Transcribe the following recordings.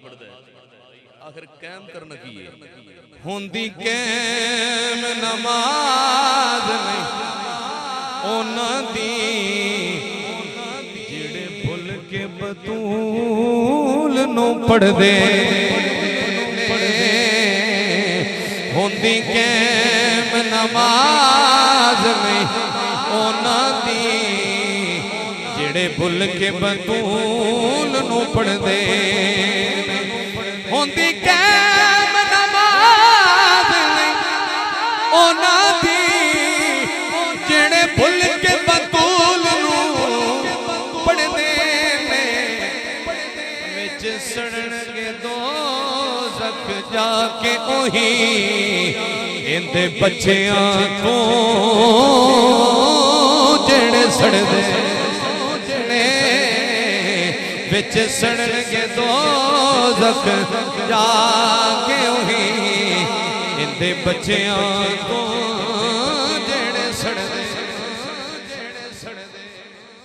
आखिर कैम करना की है होंदी कैम नमाज नहीं ओना दी जेड़े भुल के बतूल नो पढ़ दे होंदी कैम नमाज नहीं ओना दी जेड़े भुल के बतूल नो पढ़ दे होंदी कैम नमाज नहीं ओना दी जेड़े भुल के बतूल नू पढ़ दे विच सड़नगे दोज़ख जाके ओही इंदे बच्चियां को जेड़े सड़दे विच सड़नगे दोज़ख जाके ओही इंदे बच्चियां को जेड़े सड़दे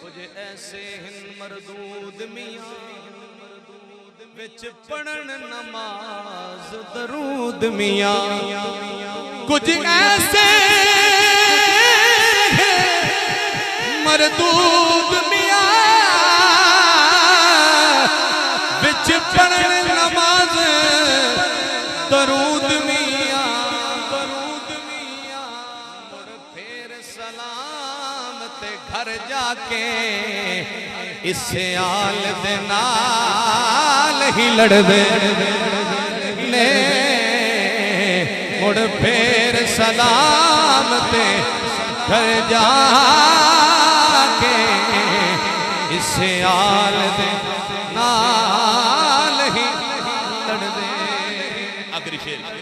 कुछ ऐसे हिन मरदूद मियां विच पढ़न नमाज दरूद मियां कुछ ऐसे मरदूद मियां विच पढ़न नमाज दरूद मियां और फिर सलाम ते घर जाके इसे आल दे नाल ही लड़ दे ने मुड़ फिर सलाम ते घर जाके इसे आल दे नाल ही लड़ दे। आखिरी शेर